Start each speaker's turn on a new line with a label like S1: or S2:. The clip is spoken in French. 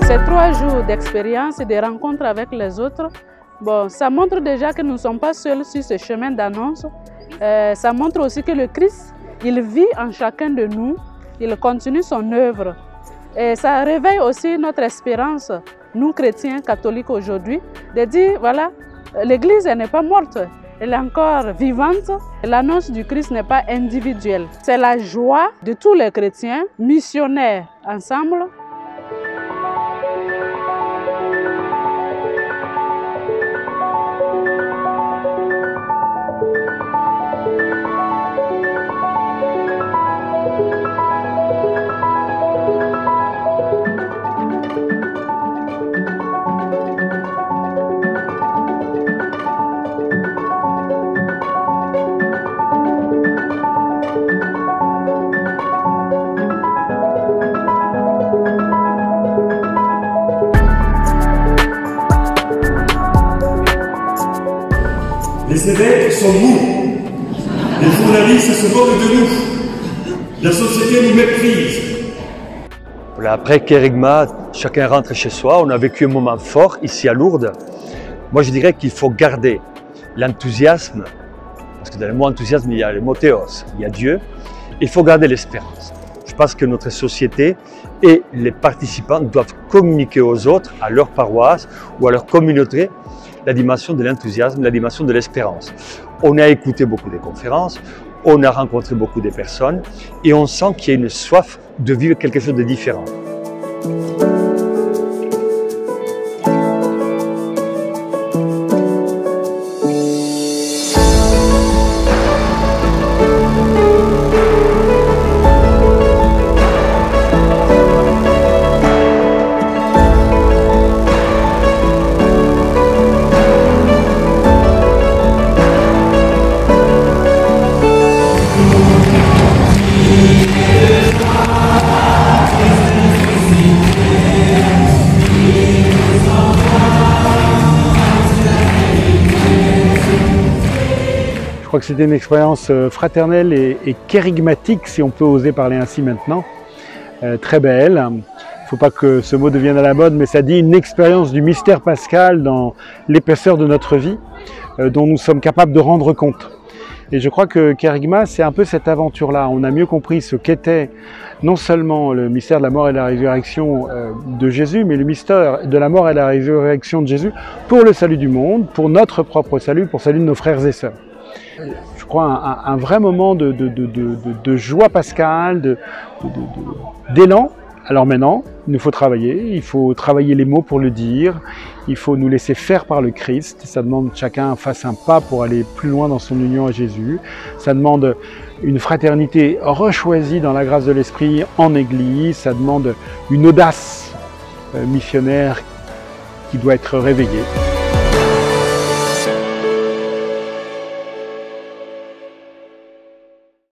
S1: Ces 3 jours d'expérience et de rencontres avec les autres, bon, ça montre déjà que nous ne sommes pas seuls sur ce chemin d'annonce. Ça montre aussi que le Christ, il vit en chacun de nous, il continue son œuvre. Et ça réveille aussi notre espérance, nous chrétiens catholiques aujourd'hui, de dire, voilà, l'Église n'est pas morte, elle est encore vivante. L'annonce du Christ n'est pas individuelle. C'est la joie de tous les chrétiens, missionnaires ensemble.
S2: Les évêques sont mous, les journalistes se moquent de nous, la société nous méprise.
S3: Voilà, après Kérigma, chacun rentre chez soi, on a vécu un moment fort ici à Lourdes. Moi je dirais qu'il faut garder l'enthousiasme, parce que dans le mot enthousiasme il y a le mot théos, il y a Dieu, il faut garder l'espérance. Je pense que notre société et les participants doivent communiquer aux autres, à leur paroisse ou à leur communauté, la dimension de l'enthousiasme, la dimension de l'espérance. On a écouté beaucoup des conférences, on a rencontré beaucoup de personnes et on sent qu'il y a une soif de vivre quelque chose de différent.
S4: Je crois que c'était une expérience fraternelle et kérigmatique, si on peut oser parler ainsi maintenant. Très belle. Il ne faut pas que ce mot devienne à la mode, mais ça dit une expérience du mystère pascal dans l'épaisseur de notre vie, dont nous sommes capables de rendre compte. Et je crois que Kérigma, c'est un peu cette aventure-là. On a mieux compris ce qu'était non seulement le mystère de la mort et de la résurrection de Jésus, mais le mystère de la mort et de la résurrection de Jésus pour le salut du monde, pour notre propre salut, pour le salut de nos frères et sœurs. Je crois un vrai moment de joie pascale, d'élan. Alors maintenant, il nous faut travailler les mots pour le dire, il faut nous laisser faire par le Christ, ça demande que chacun fasse un pas pour aller plus loin dans son union à Jésus, ça demande une fraternité rechoisie dans la grâce de l'Esprit en Église, ça demande une audace missionnaire qui doit être réveillée.